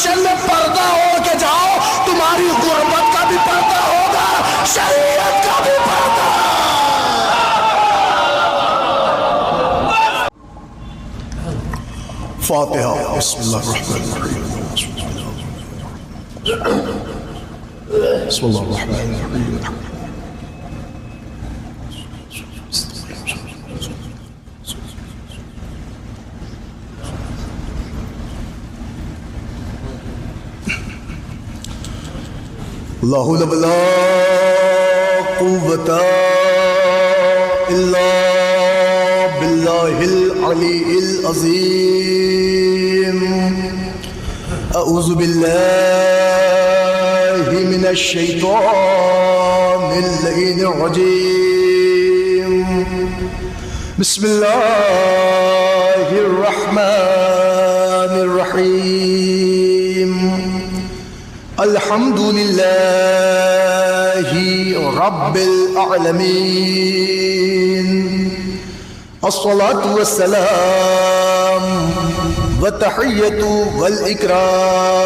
Station میں پردہ اوڑھ کے جاؤ، تمہاری غربت کا بھی پردہ ہوگا، شریعت کا بھی پردہ۔ فاتحہ۔ بسم اللہ الرحمن الرحیم۔ بسم اللہ الرحمن الرحیم۔ لا حول ولا قوة إلا بالله العلي العظيم۔ أعوذ بالله من الشيطان اللعين الرجيم۔ بسم الله الرحمن الرحيم۔ الحمد لله رب العالمين، الصلاة والسلام والتحية والإكرام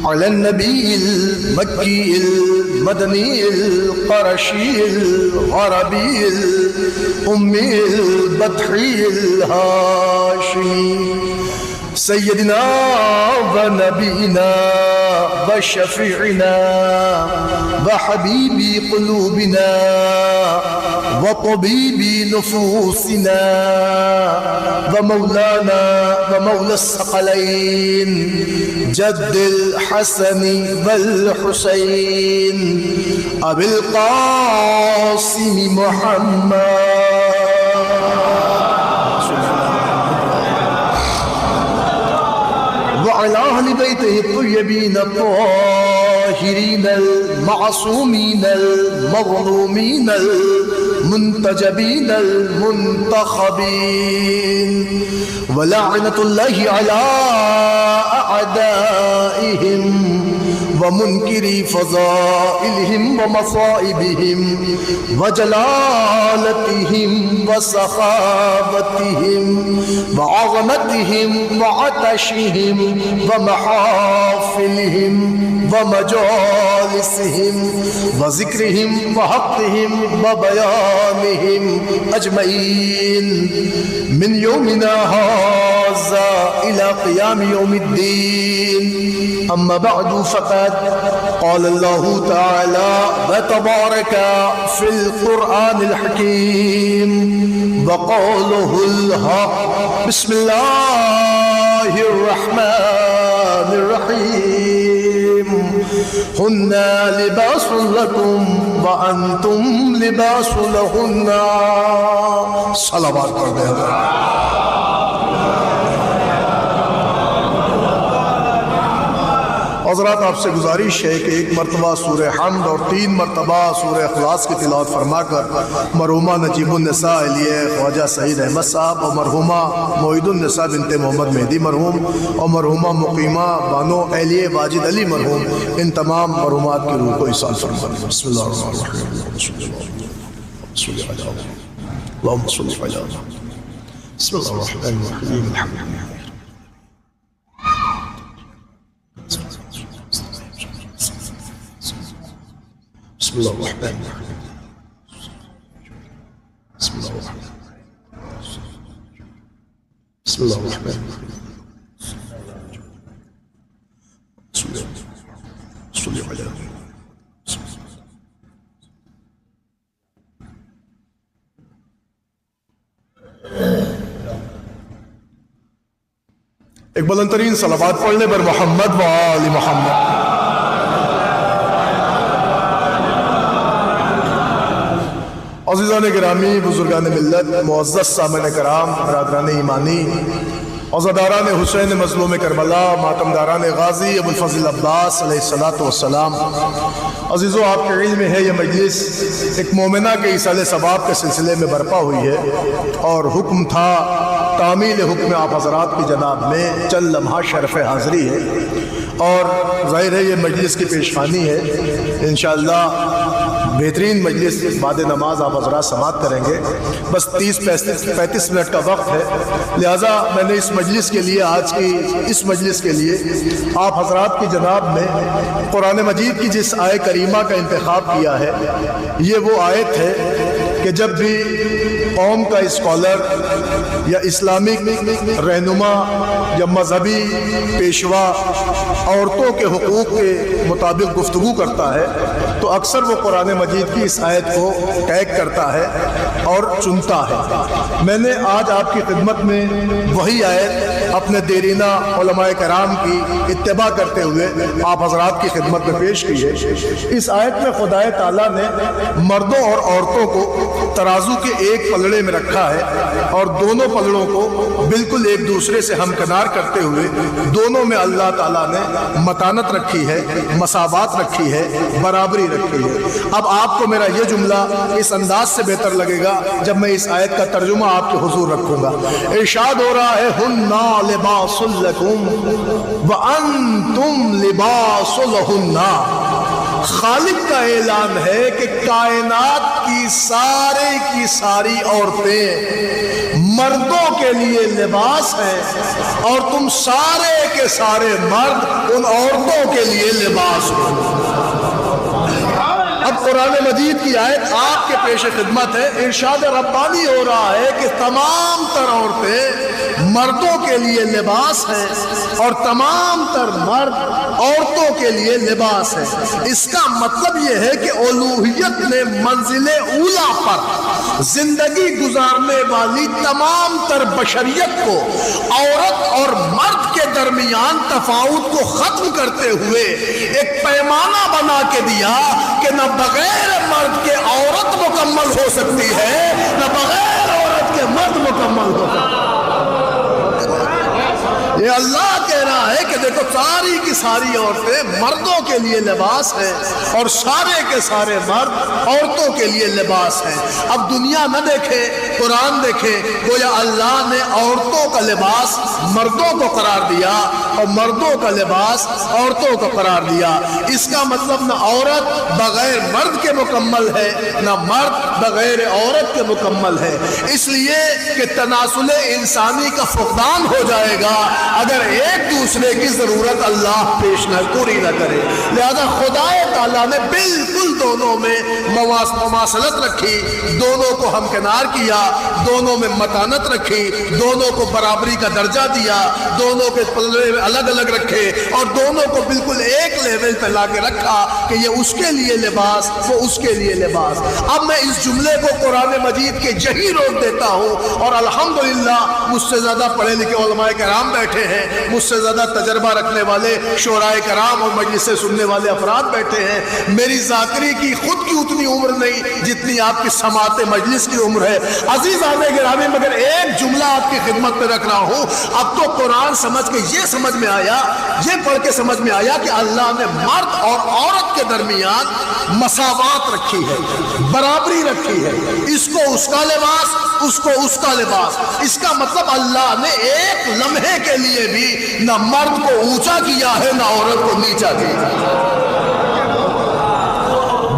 على النبي المكي المدني القرشي العربي الأمي البطحي الهاشمي، سيدنا ونبينا وشفيعنا وحبيب قلوبنا وطبيب نفوسنا ومولانا ومولى الثقلين جد الحسن والحسين أبي القاسم محمد وعلى أهل بيته الطيبين الطاهرين المعصومين المظلومين المنتجبين المنتخبين، ولعنة الله على أعدائهم ومنكري فضائلهم ومصائبهم وجلالتهم وسخاوتهم وعظمتهم وعطشهم ومحافلهم ومجالسهم وذكرهم وحقهم وبيانهم أجمعين من يومنا هذا إلى قيام يوم الدين. أما بعد فقد قال الله تعالى وتبارك في القرآن الحكيم وقوله الحق. بسم الله الرحمن الرحيم. هن لباس لكم وأنتم لباس لهن. صلوات پڑھ دیں. حضرات آپ سے گزارش ہے کہ ایک مرتبہ سورہ حمد اور 3 مرتبہ سورہ اخلاص کی تلاوت فرما کر مرحومہ نجیب النساء علیہ خواجہ سعید احمد صاحب اور مرحومہ معید النساء بنت محمد مہدی مرحوم اور مرحومہ مقیمہ بانو اہلیہ واجد علی مرحوم ان تمام مرحومات کی روح کو ایصال فرمائیں. بسم اللہ الرحمن الرحیم. اللہم صلی علی بسم اللہ الرحمن الرحیم. الحمد للہ. بسم الله الرحمن الرحيم. بسم الله الرحمن الرحيم. بسم الله الرحمن الرحيم. صلي على ایک بلند ترین صلوات پڑھنے پر محمد و آل محمد. عزیزان گرامی، بزرگان ملت، معزز سامعین کرام، برادران ایمانی، عزاداران حسین مظلوم کربلا، ماتمداران غازی ابو الفضل عباس علیہ السلام، عزیزو، آپ کے علم میں ہے یہ مجلس ایک مومنہ کے ایصال ثواب کے سلسلے میں برپا ہوئی ہے، اور حکم تھا تعمیل حکم آپ حضرات کی جناب میں چند لمحہ شرف حاضری ہے، اور ظاہر ہے یہ مجلس کی پیشخوانی ہے۔ انشاءاللہ بہترین مجلس بعد نماز آپ حضرات سماعت کریں گے، بس 30-35 منٹ کا وقت ہے، لہٰذا میں نے اس مجلس کے لیے، آج کی اس مجلس کے لیے آپ حضرات کی جناب میں قرآن مجید کی جس آیت کریمہ کا انتخاب کیا ہے، یہ وہ آیت ہے کہ جب بھی قوم کا اسکالر یا اسلامک رہنما یا مذہبی پیشوا عورتوں کے حقوق کے مطابق گفتگو کرتا ہے تو اکثر وہ قرآن مجید کی اس آیت کو ٹیگ کرتا ہے اور چنتا ہے۔ میں نے آج آپ کی خدمت میں وہی آیت اپنے دیرینہ علماء کرام کی اتباع کرتے ہوئے آپ حضرات کی خدمت میں پیش کی ہے۔ اس آیت میں خدا تعالیٰ نے مردوں اور عورتوں کو ترازو کے ایک پلڑے میں رکھا ہے، اور دونوں پلڑوں کو بالکل ایک دوسرے سے ہمکنار کرتے ہوئے دونوں میں اللہ تعالیٰ نے متانت رکھی ہے، مساوات رکھی ہے، برابری رکھی ہے۔ اب آپ کو میرا یہ جملہ اس انداز سے بہتر لگے گا جب میں اس آیت کا ترجمہ آپ کے حضور رکھوں گا۔ ارشاد ہو رہا ہے ہننا لباس لکم وانتم لباس لہن۔ خالق کا اعلان ہے کہ کائنات کی ساری عورتیں مردوں کے لیے لباس ہیں، اور تم سارے کے سارے مرد ان عورتوں کے لیے لباس ہو۔ اب قرآن مجید کی آیت آپ کے پیش خدمت ہے، ارشاد ربانی ہو رہا ہے کہ تمام تر عورتیں مردوں کے لیے لباس ہیں، اور تمام تر مرد عورتوں کے لیے لباس ہے۔ اس کا مطلب یہ ہے کہ الوہیت نے منزل اولا پر زندگی گزارنے والی تمام تر بشریت کو عورت اور مرد کے درمیان تفاوت کو ختم کرتے ہوئے ایک پیمانہ بنا کے دیا کہ نہ بغیر مرد کے عورت مکمل ہو سکتی ہے، نہ بغیر عورت کے مرد مکمل ہو سکتا ہے۔ یہ اللہ کہہ رہا ہے کہ دیکھو ساری کی ساری عورتیں مردوں کے لیے لباس ہیں، اور سارے کے سارے مرد عورتوں کے لیے لباس ہیں۔ اب دنیا نہ دیکھے، قرآن دیکھے، گویا اللہ نے عورتوں کا لباس مردوں کو قرار دیا اور مردوں کا لباس عورتوں کو قرار دیا۔ اس کا مطلب نہ عورت بغیر مرد کے مکمل ہے، نہ مرد بغیر عورت کے مکمل ہے، اس لیے کہ تناسل انسانی کا فقدان ہو جائے گا اگر ایک دوسرے کی ضرورت اللہ پوری نہ کرے۔ لہذا خدا تعالیٰ نے بالکل دونوں میں مماثلت رکھی، دونوں کو ہمکنار کیا، دونوں میں متانت رکھی، دونوں کو برابری کا درجہ دیا، دونوں کے پلڑے الگ الگ رکھے، اور دونوں کو بالکل ایک لیول پہ لا کے رکھا کہ یہ اس کے لیے لباس، وہ اس کے لیے لباس۔ اب میں اس جملے کو قرآن مجید کے یہی روک دیتا ہوں، اور الحمدللہ مجھ سے زیادہ پڑھے لکھے علماء کرام بیٹھے ہیں، مجھ سے زیادہ تجربہ رکھنے والے شعراء کرام اور مجلس سے سننے والے افراد بیٹھے ہیں۔ میری ذاکری کی خود کی اتنی عمر نہیں جتنی آپ کی سماعت مجلس کی عمر ہے۔ عزیزان گرامی، مگر ایک جملہ آپ کی خدمت میں رکھ رہا ہوں۔ اب تو قرآن سمجھ کے یہ سمجھ میں آیا، یہ پڑھ کے سمجھ میں آیا کہ اللہ نے مرد اور عورت کے درمیان مساوات رکھی ہے، برابری رکھی ہے، اس کو اس کا لباس، اس کو اس کا لباس۔ اس کا مطلب اللہ نے ایک لمحے کے لیے بھی نہ مرد کو اونچا کیا ہے، نہ عورت کو نیچا کیا ہے،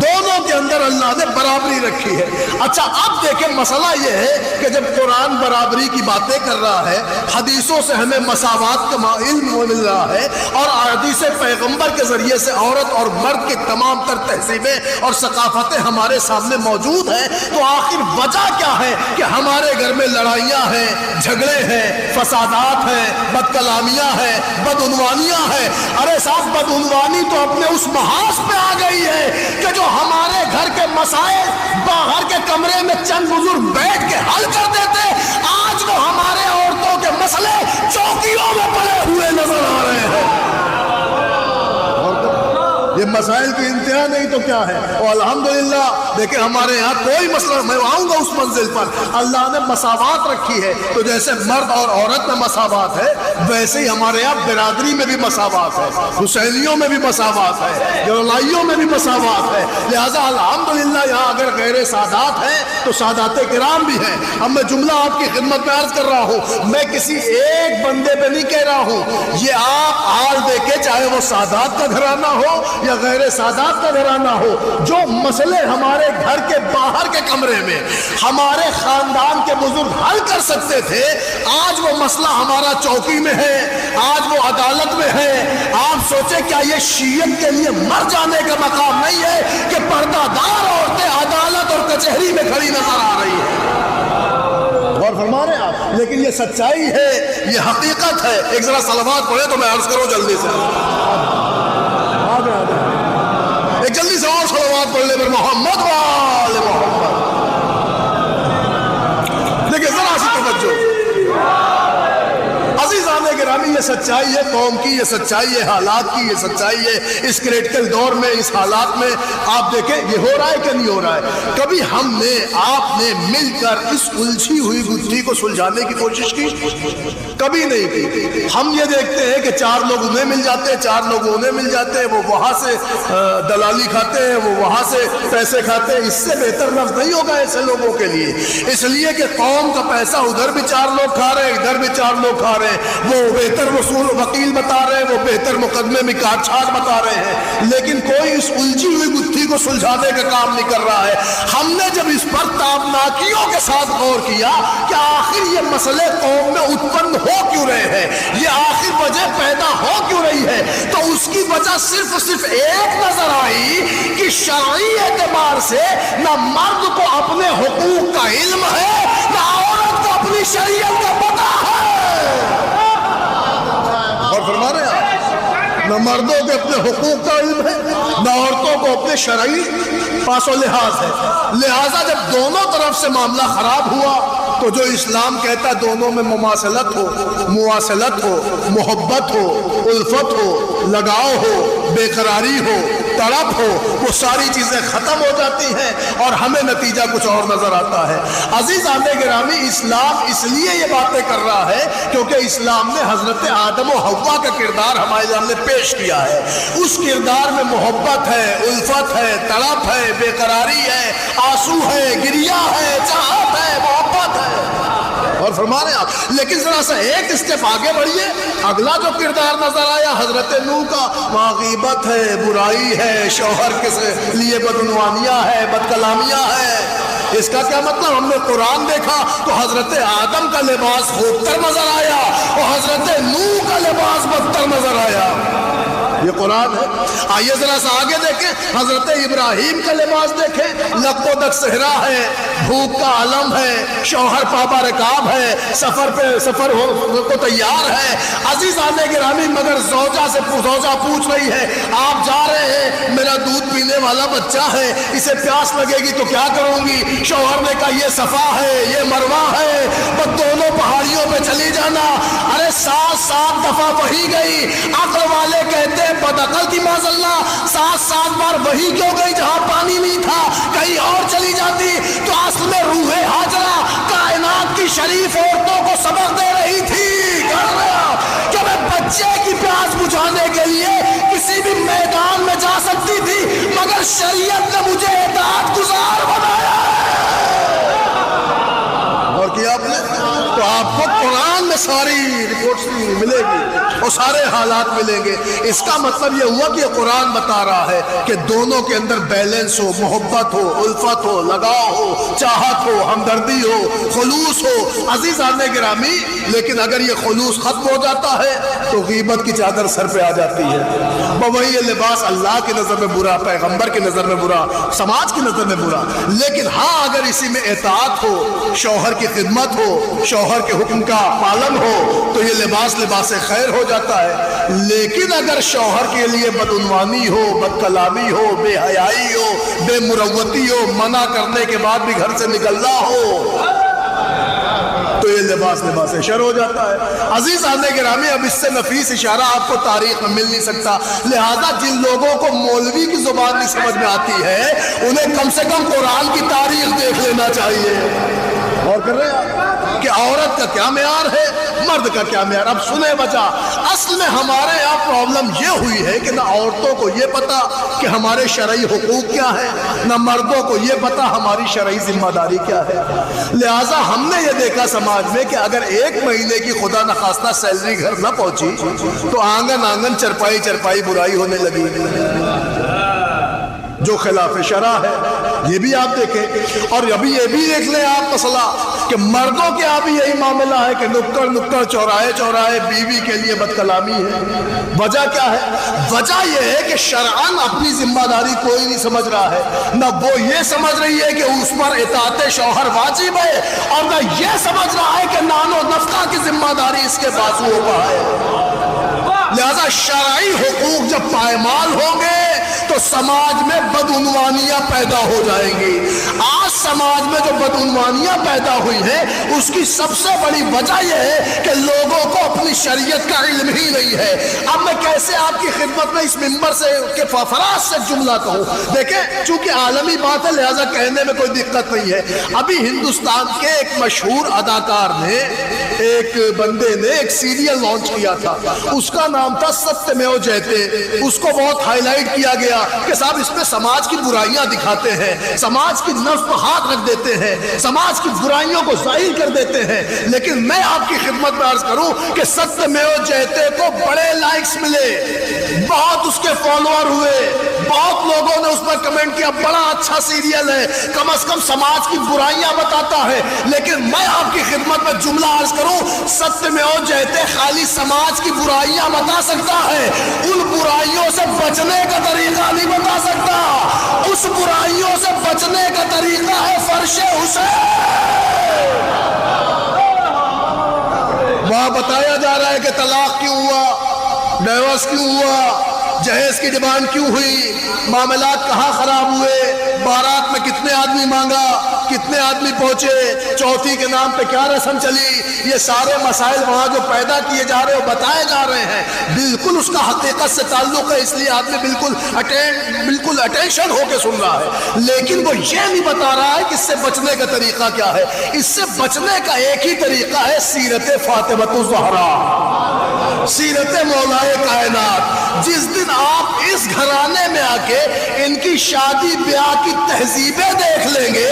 دونوں کے اندر اللہ نے برابری رکھی ہے۔ اچھا اب دیکھیں، مسئلہ یہ ہے کہ جب قرآن برابری کی باتیں کر رہا ہے، حدیثوں سے ہمیں مساوات کا علم مل رہا ہے، اور حدیث پیغمبر کے ذریعے سے عورت اور مرد کی تمام تر تہذیبیں اور ثقافتیں ہمارے سامنے موجود ہیں، تو آخر وجہ کیا ہے کہ ہمارے گھر میں لڑائیاں ہیں، جھگڑے ہیں، فسادات ہیں، بد کلامیاں ہیں، بدعنوانیاں ہیں؟ ارے صاحب، بدعنوانی تو اپنے اس محاذ پہ آ گئی ہے کہ جو ہمارے گھر کے مسائل باہر کے کمرے میں چند بزرگ بیٹھ کے حل کر دیتے، آج وہ ہمارے عورتوں کے مسئلے چوکیوں میں پڑے ہوئے نظر آ رہے ہیں۔ یہ مسائل کی انتہا نہیں تو کیا ہے. اور الحمدللہ دیکھیں ہمارے یہاں کوئی مسئلہ، میں آؤں گا اس منزل پر، اللہ نے مساوات رکھی ہے. تو جیسے مرد اور عورت میں مساوات ہے، ویسے ہی ہمارے یہاں برادری میں بھی مساوات ہے، حسینیوں میں بھی مساوات ہے، جولائیوں میں بھی مساوات ہے. لہٰذا الحمدللہ یہاں اگر غیر سادات ہیں تو سادات کرام بھی ہیں. اب میں جملہ آپ کی خدمت میں عرض کر رہا ہوں، میں کسی ایک بندے پہ نہیں کہہ رہا ہوں. یہ آپ حال دیکھیں، چاہے وہ سادات کا گھرانہ ہو یا غیر سادات کا گھرانہ ہو، جو مسئلے ہمارے گھر کے باہر کے کمرے میں ہمارے خاندان کے بزرگ حل کر سکتے تھے، آج وہ مسئلہ ہمارا چوکی میں ہے، آج وہ عدالت میں ہے. آپ سوچیں کیا یہ شیعت کے لیے مر جانے کا مقام نہیں ہے کہ پردہ دار عورتیں عدالت اور کچہری میں کھڑی نظر آ رہی ہیں؟ غور فرما رہے ہیں آپ؟ لیکن یہ سچائی ہے، یہ حقیقت ہے. ایک ذرا صلوات پڑھے تو میں عرض کروں جلدی سے. ایک جلدی سے اور صلوات پڑھ لے پر محمد وآل محمد. دیکھیں ذرا سی توجہ عزیزان گرامی، یہ سچائی ہے قوم کی، یہ سچائی ہے حالات کی، یہ سچائی ہے اس کریٹیکل دور میں، اس حالات میں. آپ دیکھیں یہ ہو رہا ہے کہ نہیں ہو رہا ہے؟ کبھی ہم نے آپ نے مل کر اس الجھی ہوئی گتھی کو سلجھانے کی کوشش کی؟ کبھی نہیں کی. ہم یہ دیکھتے ہیں کہ چار لوگ انہیں مل جاتے ہیں، چار لوگ انہیں مل جاتے ہیں، وہ وہاں سے دلالی کھاتے ہیں، وہ وہاں سے پیسے کھاتے ہیں. اس سے بہتر لفظ نہیں ہوگا ایسے لوگوں کے لیے، اس لیے کہ قوم کا پیسہ ادھر بھی چار لوگ کھا رہے ہیں، ادھر بھی چار لوگ کھا رہے ہیں. وہ بہتر وصول وکیل بتا رہے ہیں، وہ بہتر مقدمے میں کاٹ چھاٹ بتا رہے ہیں، لیکن کوئی اس الجھی ہوئی گتھی کو سلجھانے کا کام نہیں کر رہا ہے. ہم نے جب اس پر تابناکیوں کے ساتھ غور کیا کہ آخر یہ مسئلے قوم میں اتپن ہو کیوں رہے ہیں، یہ آخر وجہ پیدا ہو کیوں رہی ہے، تو اس کی وجہ صرف ایک نظر آئی کہ شرعی اعتبار سے نہ مرد کو اپنے حقوق کا علم ہے، نہ عورت کو اپنی شریعت کا پتہ ہے. اور فرما رہے ہیں نہ مردوں کے اپنے حقوق کا علم ہے، نہ عورتوں کو اپنے شرعی پاس و لحاظ ہے. لہٰذا جب دونوں طرف سے معاملہ خراب ہوا تو جو اسلام کہتا ہے دونوں میں مماثلت ہو، مواصلت ہو، محبت ہو، الفت ہو، لگاؤ ہو، بے قراری ہو، تڑپ ہو، وہ ساری چیزیں ختم ہو جاتی ہیں اور ہمیں نتیجہ کچھ اور نظر آتا ہے. عزیزان گرامی، اسلام اس لیے یہ باتیں کر رہا ہے کیونکہ اسلام نے حضرت آدم و حوا کا کردار ہمارے سامنے پیش کیا ہے. اس کردار میں محبت ہے، الفت ہے، تڑپ ہے، بے قراری ہے، آنسو ہے، گریہ ہے، چاہت ہے، محبت ہے. اور فرما رہے ہیں آپ، لیکن ذرا سا ایک اسٹیپ آگے بڑھیے. اگلا جو کردار نظر آیا حضرت نوح کا، وہاں غیبت ہے، برائی ہے، شوہر کے لیے بدعنوانیاں ہے، بد کلامیاں ہے. اس کا کیا مطلب؟ ہم نے قرآن دیکھا تو حضرت آدم کا لباس خوبتر نظر آیا اور حضرت نوح کا لباس بدتر نظر آیا. یہ قرآن ہے. آئیے ذرا سا آگے دیکھیں، حضرت ابراہیم کا لباس دیکھیں، لق و دق صحرا ہے، بھوک کا عالم ہے، شوہر پابا رکاب ہے، سفر کو تیار ہے. عزیزان گرامی، مگر زوجہ پوچھ رہی ہے، آپ جا رہے ہیں، میرا دودھ پینے والا بچہ ہے، اسے پیاس لگے گی تو کیا کروں گی؟ شوہر نے کہا یہ صفا ہے، یہ مروہ ہے، بس دونوں پہاڑیوں پہ چلی جانا. ارے 7 دفعہ وہی گئی. عقل والے کہتے ہیں بدعقل کی معاذ اللہ، 7 بار وہی کیوں گئی جہاں پانی نہیں تھا؟ کہیں اور چلی جاتی. تو اصل میں روح حاجرہ کائنات کی شریف عورتوں کو سبق دے رہی تھی کہ میں بچے کی پیاس بجھانے کے لیے کسی بھی میدان میں جا سکتی تھی، مگر شریعت نے مجھے اطاعت گزار بنایا. اور کیا آپ نے تو آپ کو قرآن میں ساری رپورٹس ملے گی اور سارے حالات ملیں گے. اس کا مطلب یہ ہوا کہ قرآن بتا رہا ہے کہ دونوں کے اندر بیلنس ہو، محبت ہو، الفت ہو، لگاؤ ہو، چاہت ہو، ہمدردی ہو، خلوص ہو. عزیزان گرامی، لیکن اگر یہ خلوص ختم ہو جاتا ہے تو غیبت کی چادر سر پہ آ جاتی ہے. وہی یہ لباس اللہ کی نظر میں برا، پیغمبر کی نظر میں برا، سماج کی نظر میں برا. لیکن ہاں اگر اسی میں اطاعت ہو، شوہر کی خدمت ہو، شوہر کے حکم کا پالن ہو تو یہ لباس خیر ہو جاتا ہے. لیکن اگر شوہر کے لیے بدعنوانی ہو، بد کلامی ہو، بے حیائی ہو، بے مروتی ہو، منع کرنے کے بعد بھی گھر سے نکلنا ہو تو یہ لباس لباس لباس شر ہو جاتا ہے۔ عزیزان گرامی، اب اس سے نفیس اشارہ آپ کو تاریخ میں مل نہیں سکتا، لہذا جن لوگوں کو مولوی کی زبان نہیں سمجھ میں آتی ہے انہیں کم سے کم قرآن کی تاریخ دیکھ لینا چاہیے۔ اور کر رہے ہیں کہ عورت کا کیا معیار ہے، مرد کا کیا معیار۔ اب سنیں وجہ، اصل میں ہمارے یہاں پرابلم یہ ہوئی ہے کہ نہ عورتوں کو یہ پتا کہ ہمارے شرعی حقوق کیا ہے، نہ مردوں کو یہ پتا ہماری شرعی ذمہ داری کیا ہے۔ لہٰذا ہم نے یہ دیکھا سماج میں کہ اگر ایک مہینے کی خدا نخواستہ سیلری گھر نہ پہنچی تو آنگن آنگن چرپائی چرپائی برائی ہونے لگی، جو خلاف شرع ہے۔ یہ بھی آپ دیکھیں، اور ابھی یہ بھی دیکھ لیں آپ مسئلہ کہ مردوں کے یہاں بھی یہی معاملہ ہے کہ نکڑ نکڑ چوراہے چوراہے بیوی کے لیے بد کلامی ہے۔ وجہ کیا ہے؟ وجہ یہ ہے کہ شرعاً اپنی ذمہ داری کوئی نہیں سمجھ رہا ہے، نہ وہ یہ سمجھ رہی ہے کہ اس پر اطاعت شوہر واجب ہے، اور نہ یہ سمجھ رہا ہے کہ نان و نفقہ کی ذمہ داری اس کے بازوؤں پر ہے۔ لہذا شرعی حقوق جب پائمال ہوں گے تو سماج میں بدعنوانیاں پیدا ہو جائیں گی۔ آج سماج میں جو بدعنوانیاں پیدا ہوئی ہیں اس کی سب سے بڑی وجہ یہ ہے کہ لوگوں کو اپنی شریعت کا علم ہی نہیں ہے۔ اب میں کیسے آپ کی خدمت میں اس منبر سے کہ فراز سے جملہ کہوں؟ دیکھیں، چونکہ عالمی بات ہے لہذا کہنے میں کوئی دقت نہیں ہے۔ ابھی ہندوستان کے ایک مشہور اداکار نے، ایک بندے نے ایک سیریل لانچ کیا تھا، اس کا نام تھا ستیہ جیتے۔ اس کو بہت ہائی لائٹ کیا گیا کہ صاحب اس پہ سماج کی برائیاں دکھاتے ہیں، سماج کی نفس پر ہاتھ رکھ دیتے ہیں، سماج کی برائیوں کو ظاہر کر دیتے ہیں۔ لیکن میں آپ کی خدمت میں عرض کروں کہ ستیہ جیتے کو بڑے لائکس ملے، بہت اس کے فالوور ہوئے، بہت لوگوں نے اس پر کمنٹ کیا بڑا اچھا سیریل ہے، کم از کم سماج کی برائیاں بتاتا ہے۔ لیکن میں آپ کی خدمت میں جملہ عرض کروں، ستیہ جیتے خالی سماج کی برائیاں بتا سکتا ہے، ان برائیوں سے بچنے کا طریقہ نہیں بتا سکتا۔ اس برائیوں سے بچنے کا طریقہ ہے فرش حسین۔ وہاں بتایا جا رہا ہے کہ طلاق کیوں ہوا، ڈیورس کیوں ہوا، جہیز کی ڈیمانڈ کیوں ہوئی، معاملات کہاں خراب ہوئے، بارات میں کتنے آدمی مانگا، کتنے آدمی پہنچے، چوتھی کے نام پہ کیا رسم چلی، یہ سارے مسائل وہاں جو پیدا کیے جا رہے ہیں بتائے جا رہے ہیں۔ بالکل اس کا حقیقت سے تعلق ہے، اس لیے آدمی بالکل اٹینشن ہو کے سن رہا ہے، لیکن وہ یہ نہیں بتا رہا ہے کہ اس سے بچنے کا طریقہ کیا ہے۔ اس سے بچنے کا ایک ہی طریقہ ہے سیرت فاطمہ الزہرا، سیرت مولائے کائنات۔ جس دن آپ اس گھرانے میں آ کے ان کی شادی بیاہ کی تہذیبیں دیکھ لیں گے،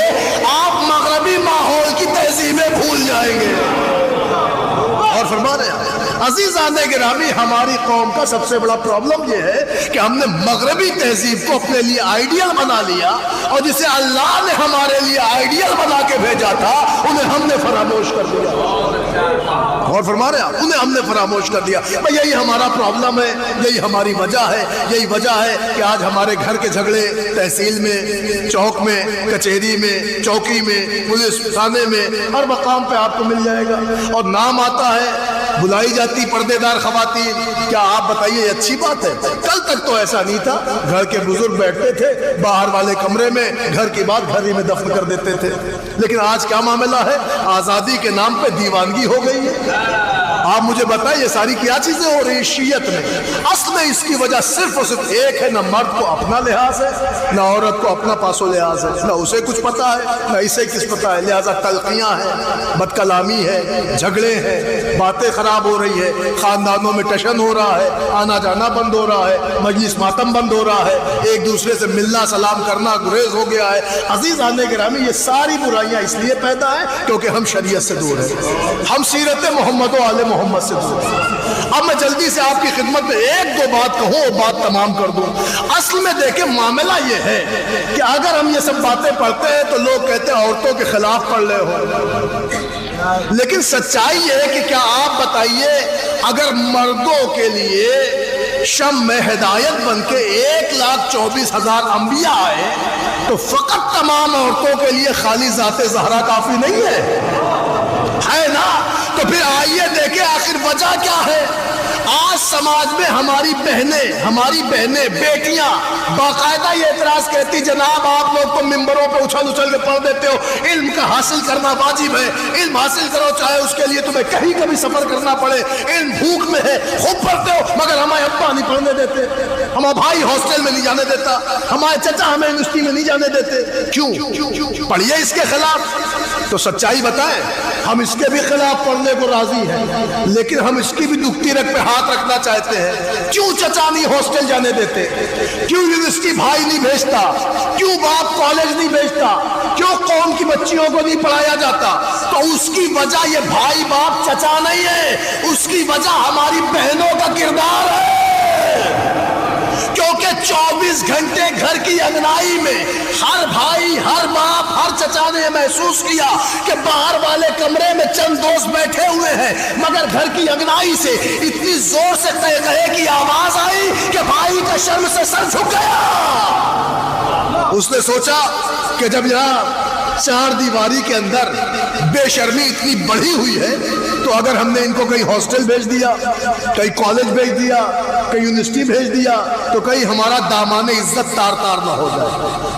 آپ مغربی ماحول کی تہذیبیں بھول جائیں گے۔ اور فرما رہے ہیں عزیزان گرامی، ہماری قوم کا سب سے بڑا پرابلم یہ ہے کہ ہم نے مغربی تہذیب کو اپنے لیے آئیڈیل بنا لیا، اور جسے اللہ نے ہمارے لیے آئیڈیل بنا کے بھیجا تھا انہیں ہم نے فراموش کر دیا۔ اور فرما رہے ہیں انہیں ہم نے فراموش کر دیا۔ یہی ہمارا پرابلم ہے، یہی ہماری وجہ ہے، یہی وجہ ہے کہ آج ہمارے گھر کے جھگڑے تحصیل میں، چوک میں، کچہری میں، چوکی میں، پولیس تھانے میں، ہر مقام پہ آپ کو مل جائے گا۔ اور نام آتا ہے، بلائی جاتی پردے دار خواتین۔ کیا آپ بتائیے یہ اچھی بات ہے؟ کل تک تو ایسا نہیں تھا، گھر کے بزرگ بیٹھتے تھے باہر والے کمرے میں، گھر کی بات گھر ہی میں دفن کر دیتے تھے۔ لیکن آج کیا معاملہ ہے؟ آزادی کے نام پہ دیوانگی ہو گئی ہے۔ آپ مجھے بتائیں یہ ساری کیا چیزیں ہو رہی ہیں شیعت میں؟ اصل میں اس کی وجہ صرف اور صرف ایک ہے، نہ مرد کو اپنا لحاظ ہے، نہ عورت کو اپنا پاس و لحاظ ہے، نہ اسے کچھ پتا ہے نہ اسے کچھ پتا ہے۔ لہٰذا تلخیاں ہیں، بد کلامی ہے، جھگڑے ہیں، باتیں خراب ہو رہی ہے، خاندانوں میں ٹشن ہو رہا ہے، آنا جانا بند ہو رہا ہے، مجلس ماتم بند ہو رہا ہے، ایک دوسرے سے ملنا سلام کرنا گریز ہو گیا ہے۔ عزیزان گرامی، یہ ساری برائیاں اس لیے پیدا ہیں کیونکہ ہم شریعت سے دور ہیں، ہم سیرت محمد و آل محمد سے دور ہیں۔ اب میں جلدی سے آپ کی خدمت میں ایک دو بات کہوں اور بات تمام کر دوں۔ اصل میں دیکھیں معاملہ یہ ہے کہ اگر ہم یہ سب باتیں پڑھتے ہیں تو لوگ کہتے ہیں عورتوں کے خلاف پڑھ رہے ہو، لیکن سچائی یہ ہے کہ کیا آپ بتائیے اگر مردوں کے لیے شم میں ہدایت بن کے 1,24,000 انبیاء آئے تو فقط تمام عورتوں کے لیے خالی ذات زہرا کافی نہیں ہے نا؟ تو پھر آئیے دیکھیں آخر وجہ کیا ہے۔ آج سماج میں ہماری بہنیں بیٹیاں باقاعدہ یہ اعتراض کرتی جناب آپ لوگ تو ممبروں پہ اچھل کے پڑھ دیتے ہو، علم کا حاصل کرنا واجب ہے، علم حاصل کرو چاہے اس کے لیے تمہیں کہیں کبھی سفر کرنا پڑے، علم بھوک میں ہے، خوب پڑھتے ہو، مگر ہمارے ابا نہیں پڑھنے دیتے، ہمارا بھائی ہاسٹل میں نہیں جانے دیتا، ہمارے چچا ہمیں یونیورسٹی میں نہیں جانے دیتے، کیوں؟ پڑھیے اس کے خلاف، تو سچائی بتائیں ہم اس کے بھی خلاف پڑھنے کو راضی ہیں، لیکن ہم اس کی بھی دکھتی رکھ پہ ہاتھ رکھنا چاہتے ہیں۔ کیوں چچا نہیں ہاسٹل جانے دیتے؟ کیوں یونیورسٹی بھائی نہیں بھیجتا؟ کیوں باپ کالج نہیں بھیجتا؟ کیوں قوم کی بچیوں کو نہیں پڑھایا جاتا؟ تو اس کی وجہ یہ بھائی باپ چچا نہیں ہے، اس کی وجہ ہماری بہنوں کا کردار ہے، کیونکہ 24 گھنٹے گھر کی انگنائی میں ہر بھائی، ہر باپ، ہر چچا نے محسوس کیا کہ باہر والے کمرے میں چند دوست بیٹھے ہوئے ہیں، مگر گھر کی انگنائی سے اتنی زور سے قہقہے کی آواز آئی کہ بھائی کا شرم سے سر جھک گیا۔ اس نے سوچا کہ جب یہاں چار دیواری کے اندر بے شرمی اتنی بڑھی ہوئی ہے تو اگر ہم نے ان کو کہیں ہاسٹل بھیج دیا، کہیں کالج بھیج دیا، کہیں یونیورسٹی بھیج دیا تو کہیں ہمارا دامان عزت تار تار نہ ہو جائے،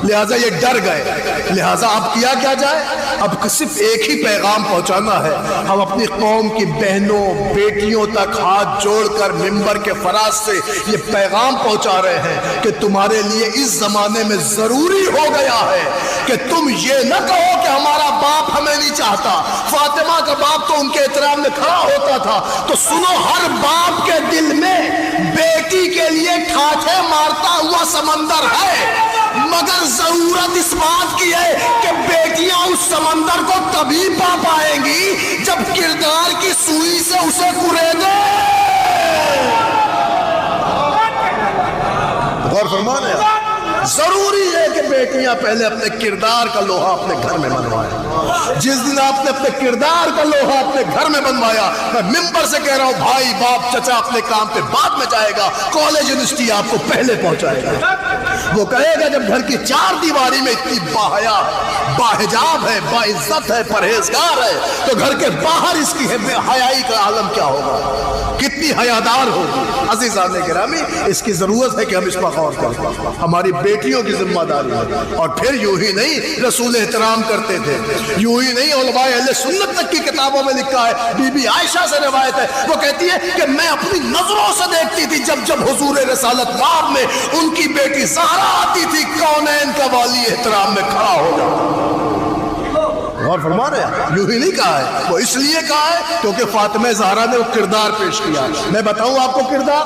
لہٰذا یہ ڈر گئے۔ لہٰذا اب کیا جائے؟ اب صرف ایک ہی پیغام پہنچانا ہے۔ ہم اپنی قوم کی بہنوں بیٹیوں تک ہاتھ جوڑ کر ممبر کے فراز سے یہ پیغام پہنچا رہے ہیں کہ تمہارے لیے اس زمانے میں ضروری ہو گیا ہے کہ تم یہ نہ کہو کہ ہمارا باپ ہمیں نہیں چاہتا، فاطمہ کا باپ تو ان کے احترام میں کھڑا ہوتا تھا، تو سنو ہر باپ کے دل میں بیٹی کے لیے ٹھاٹھے مارتا ہوا سمندر ہے، مگر ضرورت اس بات کی ہے کہ بیٹیاں اس سمندر کو تبھی پا پائیں گی جب کردار کی سوئی سے اسے قریدے۔ غور فرمانے ضروری ہے کہ بیٹیاں پہلے اپنے کردار کا لوہا اپنے گھر میں بنوائیں۔ جس دن آپ نے اپنے کردار کا لوہا اپنے گھر میں بنوایا، میں ممبر سے کہہ رہا ہوں بھائی باپ چچا اپنے کام پہ بعد میں جائے گا، کالج یونیورسٹی آپ کو پہلے پہنچائے گا۔ وہ کہے گا جب گھر کی چار دیواری میں اتنی باحیا باحجاب ہے، باعزت ہے، پرہیزگار ہے، تو گھر کے باہر اس کی بے حیائی کا عالم کیا ہوگا، کتنی حیادار ہوگی۔ عزیزان گرامی اس کی ضرورت ہے کہ ہم اس پر غور کریں، ہماری بیٹیوں کی ذمہ داری ہے۔ اور پھر یوں ہی نہیں رسول احترام کرتے تھے، یوں ہی نہیں علماء اہل سنت تک کی کتابوں میں لکھا ہے، بی بی عائشہ سے روایت ہے، وہ کہتی ہے کہ میں اپنی نظروں سے دیکھتی تھی جب حضور رسالت باب میں ان کی بیٹی زہرا آتی تھی، کونین کا والی احترام میں کھڑا ہو جاتا۔ غور فرما رہے ہیں، یوں ہی نہیں کہا ہے، وہ اس لیے کہا ہے کیونکہ فاطمہ زہرا نے وہ کردار پیش کیا۔ میں بتاؤں آپ کو کردار،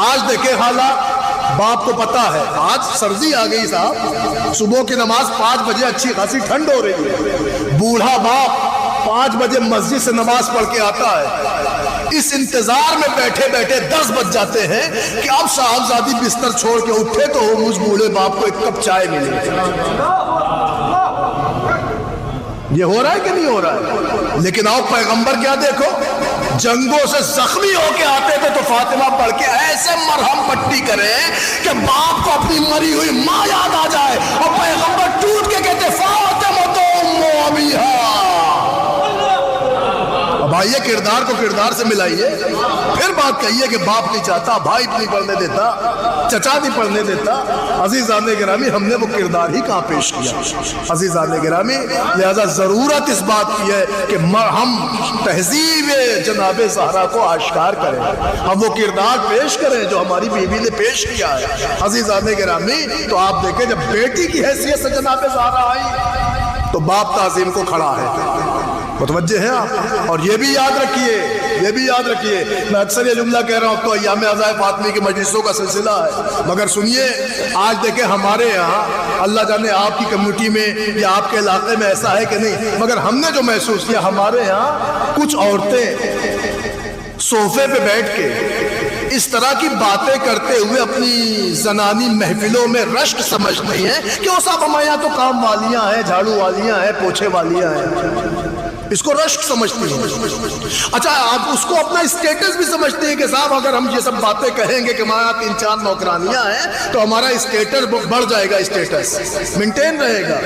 آج دیکھیں حالات، باپ کو پتا ہے آج سردی آ گئی صاحب، صبح کی نماز 5 بجے اچھی خاصی ٹھنڈ ہو رہی ہے، بوڑھا باپ 5 بجے مسجد سے نماز پڑھ کے آتا ہے، اس انتظار میں بیٹھے بیٹھے 10 بج جاتے ہیں کہ اب صاحبزادی بستر چھوڑ کے اٹھے تو اس بوڑھے باپ کو ایک کپ چائے ملے۔ یہ ہو رہا ہے کہ نہیں ہو رہا ہے؟ لیکن آؤ پیغمبر کیا دیکھو، جنگوں سے زخمی ہو کے آتے تھے تو فاطمہ پڑھ کے ایسے مرہم پٹی کرے کہ باپ کو اپنی مری ہوئی ماں یاد آ جائے، اور پیغمبر ٹوٹ کے کہتے فاطمہ تو امو ابیہا۔ اب آئیے کردار کو کردار سے ملائیے، پھر بات کہیے کہ باپ نہیں چاہتا، بھائی نہیں پڑھنے دیتا، چچا نہیں پڑھنے دیتا۔ عزیزان گرامی ہم نے وہ کردار ہی کہاں پیش کیا؟ عزیزان گرامی لہذا ضرورت اس بات کی ہے کہ ہم تہذیب جناب زہرا کو آشکار کریں، ہم وہ کردار پیش کریں جو ہماری بیوی نے پیش کیا ہے۔ عزیزان گرامی تو آپ دیکھیں جب بیٹی کی حیثیت سے جناب زہرا آئی تو باپ تعظیم کو کھڑا ہے، متوجہ ہیں آپ؟ اور یہ بھی یاد رکھیے، میں اکثر یہ جملہ کہہ رہا ہوں تو ایام عزائے فاطمی کی مجلسوں کا سلسلہ ہے، مگر سنیے آج دیکھیں ہمارے یہاں اللہ جانے آپ کی کمیونٹی میں یا آپ کے علاقے میں ایسا ہے کہ نہیں، مگر ہم نے جو محسوس کیا ہمارے یہاں کچھ عورتیں صوفے پہ بیٹھ کے اس طرح کی باتیں کرتے ہوئے اپنی زنانی محفلوں میں رشک سمجھتی ہیں کہ وہ صاحب ہمارے یہاں تو کام والیاں ہیں، جھاڑو والیاں ہیں، پوچھے والیاں ہیں، اس کو رشک سمجھتی ہیں۔ اچھا آپ اس کو اپنا اسٹیٹس بھی سمجھتے ہیں کہ صاحب اگر ہم یہ سب باتیں کہیں گے کہ ہمارے یہاں 3-4 نوکرانیاں ہیں تو ہمارا اسٹیٹس بڑھ جائے گا، اسٹیٹس مینٹین رہے گا۔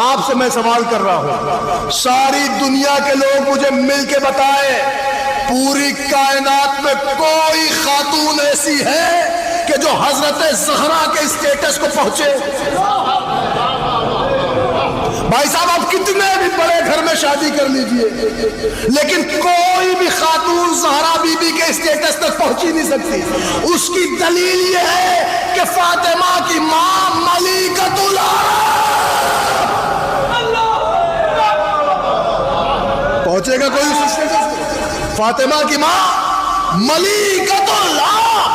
آپ سے میں سوال کر رہا ہوں، ساری دنیا کے لوگ مجھے مل کے بتائیں پوری کائنات میں کوئی خاتون ایسی ہے کہ جو حضرت زہرا کے اسٹیٹس کو پہنچے؟ بھائی صاحب آپ کتنے بھی بڑے گھر میں شادی کر لیجئے لیکن کوئی بھی خاتون زہرا بی بی کے اسٹیٹس تک پہنچی نہیں سکتی. اس کی دلیل یہ ہے کہ فاطمہ کی ماں ملیکۃ العرب. پہنچے گا کوئی اس اسٹیٹس؟ فاطمہ کی ماں ملیکۃ العرب،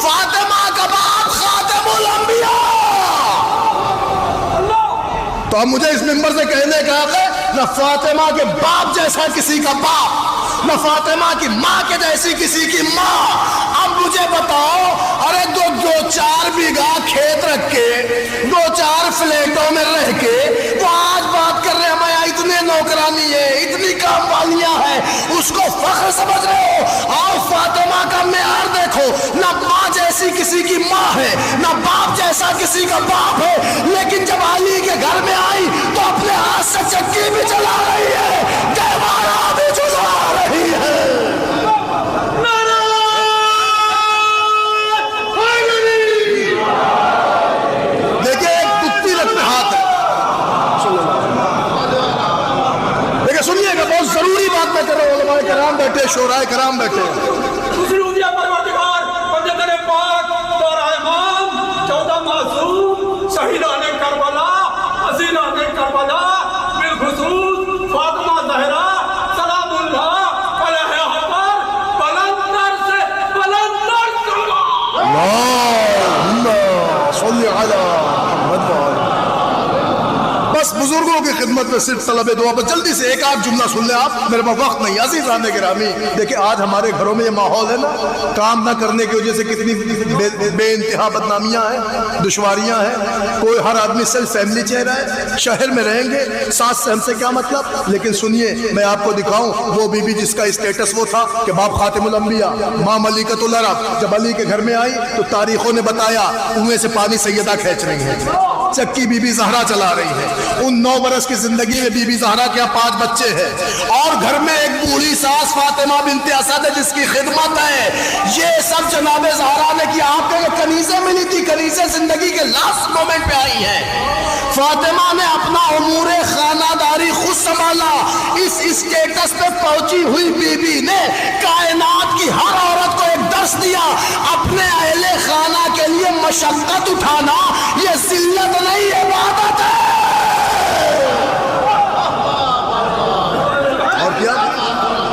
فاطمہ کا باپ خاتم الانبیاء. تو اب مجھے اس منبر سے کہنے کا حق ہے نہ فاطمہ کے باپ جیسا کسی کا باپ، نہ فاطمہ کی ماں کے جیسی کسی کی ماں. اب مجھے بتاؤ، ارے دو چار بیگھہ کھیت رکھ کے، دو چار فلیٹوں میں رہ کے وہ آج بات کر رہے ہیں ہمیں اتنے نوکرانی ہے، اتنی کام والیاں ہیں، اس کو فخر سمجھ رہے ہو؟ آؤ فاطمہ کا معیار دیکھو، نہ ماں جیسی کسی کی ماں ہے، نہ باپ جیسا کسی کا باپ ہے، لیکن جب علی کے گھر میں آئی تو اپنے ہاتھ سے چکی بھی چلا رہی ہے، کیمرہ بھی چلا رہی ہے. دیکھیں ایک کتی رکھ میں ہاتھ ہے. دیکھیں سنیے گا، بہت ضروری بات میں کر رہا ہوں. علماء کرام بیٹھے، شورائے کرام بیٹھے. شہیدان کربلا، عزیزان کربلا، بالخصوص فاطمہ زہرا سلام اللہ علیہا پر بلندر سے بلندر سلام. اللہم صلی علی محمد. بس بزرگوں کی خدمت میں صرف طلب دعا. پر جلدی سے ایک آدھ جملہ سن لیں آپ، میرے پاس وقت نہیں. عزیزان گرامی دیکھیں آج ہمارے گھروں میں یہ ماحول ہے نا، کام نہ کرنے کی وجہ سے کتنی بے انتہا بدنامیاں ہیں، دشواریاں ہیں. کوئی ہر آدمی سیلف فیملی چہرہ ہے. شہر میں رہیں گے، ساس سے ہم سے کیا مطلب؟ لیکن سنیے میں آپ کو دکھاؤں وہ بی بی جس کا اسٹیٹس وہ تھا کہ باپ خاتم الانبیاء، ماں ملیکۃ العرب. جب علی کے گھر میں آئی تو تاریخوں نے بتایا کنویں سے پانی سیدہ کھینچ رہی ہیں، چکی بی بی زہرا چلا رہی ہے. ان 9 برس کی زندگی میں بی بی زہرا کے 5 بچے ہیں اور گھر میں ایک بوڑھی ساس فاطمہ بنت اسد ہے جس کی خدمت ہے. یہ سب جناب زہرا نے کیا. آپ کو کنیزیں ملی تھی، کنیزیں زندگی کے لاسٹ مومنٹ پہ آئی ہیں. فاطمہ نے اپنا امور خانہ داری خود سنبھالا. اس اسٹیٹس پہ پہنچی ہوئی بی بی نے کائنات کی ہر عورت کو ایک درس دیا. اپنے اہل خانہ کے لیے مشقت اٹھانا یہ ذلت نہیں، عبادت ہے. اور کیا؟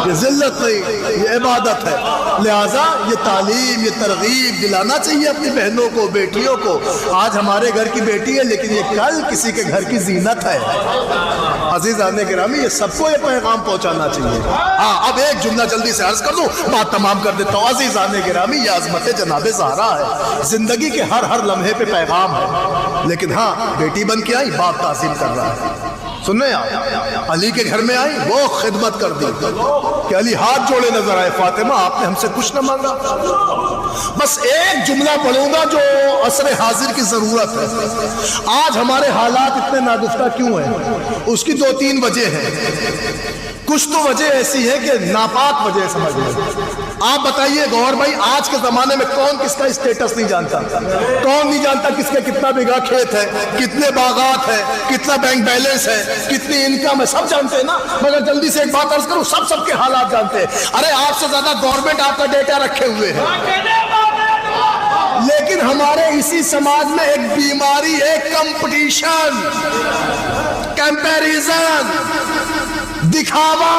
یہ ذلت نہیں، یہ عبادت ہے. لہٰذا یہ تعلیم، یہ ترغیب دلانا چاہیے اپنی بہنوں کو، بیٹیوں کو. آج ہمارے گھر کی بیٹی ہے لیکن یہ کل کسی کے گھر کی زینت ہے. عزیزان گرامی یہ سب کو یہ پیغام پہنچانا چاہیے. ہاں اب ایک جملہ جلدی سے عرض کر دوں، بات تمام کر دیتا ہوں. عزیزان گرامی یہ عظمت جناب زہرا ہے، زندگی کے ہر لمحے پہ پیغام ہے. لیکن ہاں بیٹی بن کے آئی، باپ تعظیم کر رہا ہے. سننے آپ علی کے گھر میں آئی، وہ خدمت کر دی کہ علی ہاتھ جوڑے نظر آئے، فاطمہ آپ نے ہم سے کچھ نہ مانگا. بس ایک جملہ پڑھوں گا جو عصر حاضر کی ضرورت ہے. آج ہمارے حالات اتنے ناگفتہ کیوں ہیں؟ اس کی 2-3 وجہ ہیں. کچھ تو وجہ ایسی ہے کہ ناپاک وجہ سمجھ لیں. آپ بتائیے گور بھائی، آج کے زمانے میں کون کس کا اسٹیٹس نہیں جانتا؟ کون نہیں جانتا کس کے کتنا بیگھہ کھیت ہے، کتنے باغات ہے، کتنا بینک بیلنس ہے، کتنی انکم ہے؟ سب جانتے ہیں نا. مگر جلدی سے ایک بات عرض کروں، سب کے حالات جانتے ہیں. ارے آپ سے زیادہ گورنمنٹ آپ کا ڈیٹا رکھے ہوئے ہے. لیکن ہمارے اسی سماج میں ایک بیماری ہے، کمپٹیشن، کمپیریزن، دکھاوا.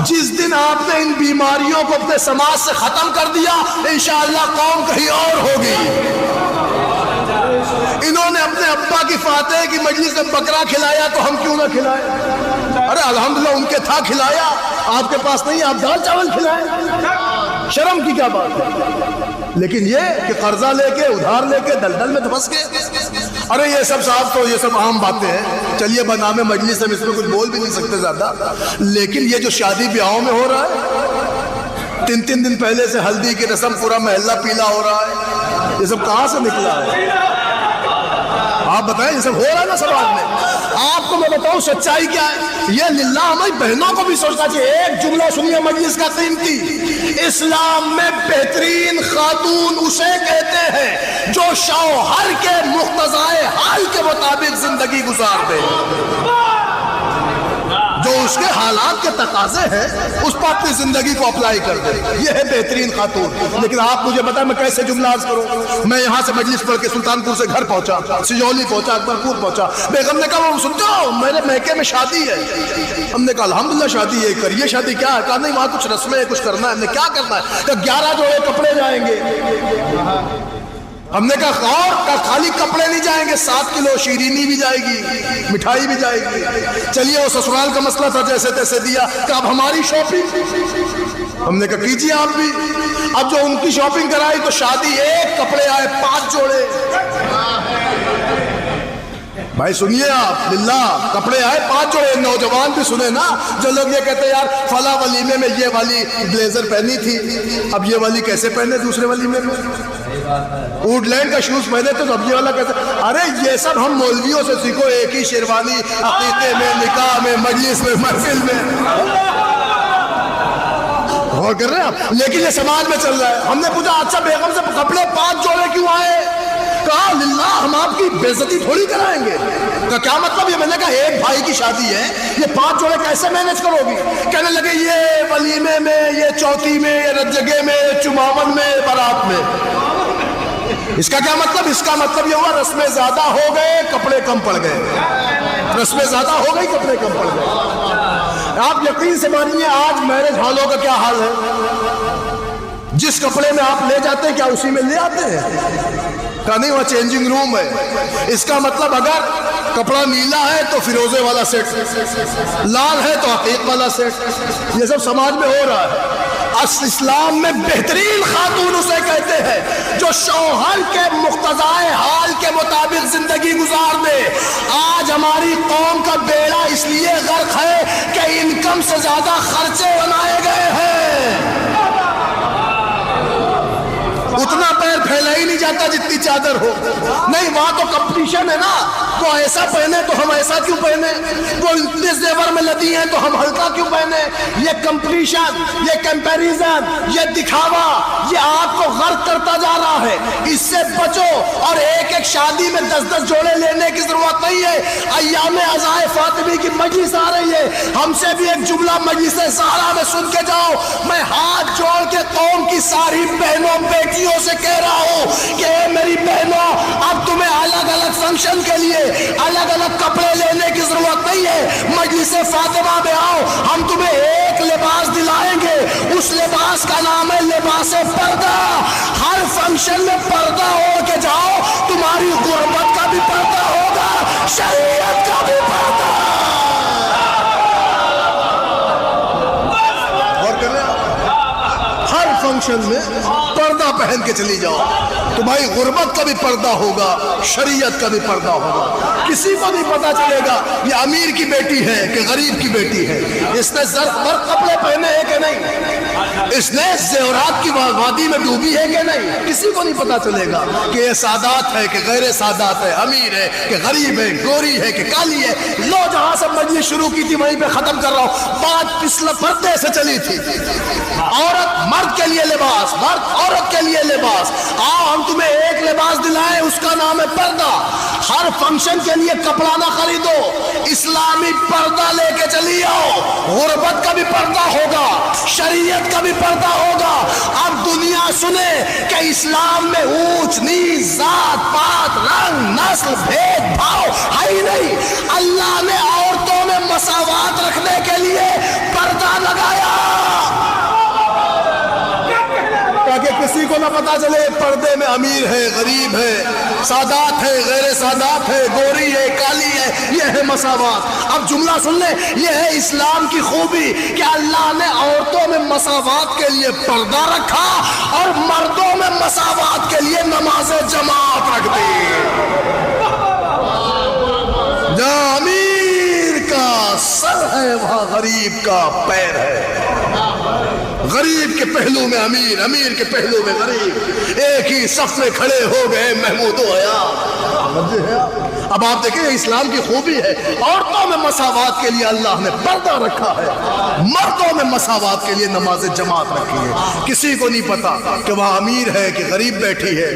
جس دن آپ نے ان بیماریوں کو اپنے سماج سے ختم کر دیا انشاءاللہ قوم کہیں اور ہوگی. انہوں نے اپنے ابا کی فاتح کی مجلس میں بکرا کھلایا تو ہم کیوں نہ کھلائیں؟ ارے الحمدللہ ان کے تھا کھلایا، آپ کے پاس نہیں، آپ دال چاول کھلائیں. شرم کی کیا بات ہے؟ لیکن یہ کہ قرضہ لے کے، ادھار لے کے دلدل میں دھنس گئے. ارے یہ سب صاحب تو یہ سب عام باتیں ہیں. چلیے بنامے مجلس ہم اس میں کچھ بول بھی نہیں سکتے زیادہ. لیکن یہ جو شادی بیاہوں میں ہو رہا ہے، 3 دن پہلے سے ہلدی کی رسم، پورا محلہ پیلا ہو رہا ہے، یہ سب کہاں سے نکلا ہے؟ آپ بتائیں یہ سب ہو رہا ہے نا سماج میں؟ آپ کو میں بتاؤں سچائی کیا ہے؟ یہ للہ ہماری بہنوں کو بھی سوچنا چاہیے. ایک جملہ سنیے مجلس کا قیمتی. اسلام میں بہترین خاتون اسے کہتے ہیں جو شوہر کے مقتضائے حال کے مطابق زندگی گزار دے, جو اس کے حالات کے تقاضے ہیں اس پر اپنی زندگی کو اپلائی کر دے. یہ ہے بہترین خاتون. لیکن آپ مجھے بتائیں میں کیسے جملہ عرض کروں؟ میں یہاں سے مجلس پڑھ کے سلطان پور سے گھر پہنچا, سجولی پہنچا, اکبرپور پہنچا. بیگم نے کہا وہ سنتے ہو میرے میکے میں شادی ہے. ہم نے کہا الحمدللہ شادی ہے, کریے شادی. کیا ہے؟ کہا نہیں وہاں کچھ رسمیں ہیں, کچھ کرنا ہے. ہم نے کیا کرنا ہے؟ کہ 11 جوڑے کپڑے جائیں گے. ہم نے کہا اور خالی کپڑے نہیں جائیں گے, 7 کلو شیرینی بھی جائے گی, مٹھائی بھی جائے گی. چلیے وہ سسرال کا مسئلہ تھا, جیسے تیسے دیا. کہ اب ہماری شاپنگ. ہم نے کہا کیجیے آپ بھی. اب جو ان کی شاپنگ کرائی تو شادی ایک, کپڑے آئے 5 جوڑے. بھائی سنیے آپ, للہ کپڑے آئے 5 جوڑے. نوجوان بھی سنے نا, جو لوگ یہ کہتے ہیں یار فلاں ولیمے میں یہ والی بلیزر پہنی تھی, اب یہ والی کیسے پہنے دوسرے ولیمے میں؟ ووڈ لینڈ کا شوز پہنے تو اب یہ والا کیسے؟ ارے یہ سب ہم مولویوں سے سیکھو. ایک ہی شیروانی عقیقے میں, نکاح میں, مجلس میں, محفل میں. غور کر رہے ہیں آپ؟ لیکن یہ سماج میں چل رہا ہے. ہم نے پوچھا اچھا بیگم سے کپڑے 5 جوڑے کیوں آئے؟ کہا للہ ہم آپ کی بے عزتی تھوڑی کرائیں گے. کہا کیا مطلب؟ یہ میں نے کہا ایک بھائی کی شادی ہے, یہ 5 جوڑے کیسے مینج کرو گی؟ کہنے لگے یہ ولیمے میں, یہ چوتھی میں, یہ رجگے میں, چماون میں, بارات میں. اس کا کیا مطلب؟ اس کا مطلب یہ ہوا رسمیں زیادہ ہو گئے, کپڑے کم پڑ گئے. رسمیں زیادہ ہو گئی, کپڑے کم پڑ گئے. آپ یقین سے مانیے آج میرج ہالوں کا کیا حال ہے. جس کپڑے میں آپ لے جاتے ہیں کیا اسی میں لے آتے ہیں؟ کہا نہیں وہاں چینجنگ روم ہے. اس کا مطلب اگر کپڑا نیلا ہے تو فیروزے والا سیٹ, لال ہے تو عقیق والا سیٹ. یہ سب سماج میں ہو رہا ہے. اسلام میں بہترین خاتون اسے کہتے ہیں جو شوہر کے مقتضائے حال کے مطابق زندگی گزار دے. آج ہماری قوم کا بیڑا اس لیے غرق ہے کہ انکم سے زیادہ خرچے بنائے گئے ہیں. اتنا پیر پھیلا ہی نہیں جاتا جتنی چادر ہو. نہیں وہاں تو کمپٹیشن ہے نا, وہ ایسا پہنے تو ہم ایسا کیوں پہنے, وہ اتنے زیور میں لدی ہیں تو ہم ہلکا کیوں پہنے. یہ کمپٹیشن, یہ کمپیریزن, یہ دکھاوا, یہ آپ کو غرق کرتا جا رہا ہے. اس سے بچو. اور ایک ایک شادی میں 10-10 جوڑے لینے کی ضرورت نہیں ہے. ایام عزائے فاطمی کی مجلس آ رہی ہے, ہم سے بھی ایک جملہ مجلس زہرا میں سن کے جاؤ. میں ہاتھ جوڑ کے قوم کی ساری بہنوں بیٹیوں سے کہہ رہا ہوں کہ اے میری بہنوں, اب تمہیں الگ الگ فنکشن کے لیے الگ الگ کپڑے لینے کی ضرورت نہیں ہے. مجلس فاطمہ میں آؤ, ہم تمہیں ایک لباس دلائیں گے. اس لباس کا نام ہے لباس پردہ. ہر فنکشن میں پردہ ہو کے جاؤ. تمہاری غربت کا بھی پردہ ہوگا, شریعت کا بھی پردہ. ہر فنکشن میں پردہ پہن کے چلی جاؤ. تمہاری غربت کا بھی پردہ ہوگا, شریعت کا بھی پردہ ہوگا. کسی کو نہیں پتا چلے گا یہ امیر کی بیٹی ہے کہ غریب کی بیٹی ہے. اس نے زرق برق کپڑے پہنے ہیں کہ نہیں, اس نے زیورات کی وادی میں ڈوبی ہے کہ نہیں, کسی کو نہیں پتا چلے گا کہ یہ سادات ہے کہ غیر سادات ہے, امیر ہے کہ غریب ہے, گوری ہے کہ کالی ہے. لو جہاں سے مجلس شروع کی تھی وہیں پہ ختم کر رہا ہوں. بات پچھلے پردے سے چلی تھی. عورت مرد کے لیے لباس, مرد عورت کے لیے لباس. آؤ ہم تمہیں ایک لباس دلائیں, اس کا نام ہے پردہ. ہر فنکشن کے لیے کپڑا نہ خریدو, اسلامی پردہ لے کے چلی آؤ. غربت کا بھی پردہ ہوگا, شریعت کا بھی پردہ ہوگا. اب دنیا سنے کہ اسلام میں اونچ نیچ, ذات پات, رنگ نسل, بھید بھاؤ ہے ہی نہیں. اللہ نے عورتوں میں مساوات رکھنے کے لیے پردہ لگایا تاکہ کسی کو نہ پتا چلے پردے میں امیر ہے, غریب ہے, سادات ہے, غیر سادات ہے, گوری ہے, کالی ہے. یہ ہے مساوات. اب جملہ سن لیں, یہ ہے اسلام کی خوبی کہ اللہ نے عورتوں میں مساوات کے لیے پردہ رکھا اور مردوں میں مساوات کے لیے نماز جماعت رکھ دی. جہاں امیر کا سر ہے ہے وہاں غریب کا پیر ہے. غریب کے پہلو میں امیر، امیر کے پہلو میں غریب، ایک ہی صف میں کھڑے ہو گئے محمود و حیا. اب آپ دیکھیں اسلام کی خوبی ہے، عورتوں میں مساوات کے لیے اللہ نے پردہ رکھا ہے، مردوں میں مساوات کے لیے نماز جماعت رکھی ہے. کسی کو نہیں پتا کہ وہاں امیر ہے کہ غریب بیٹھی ہے،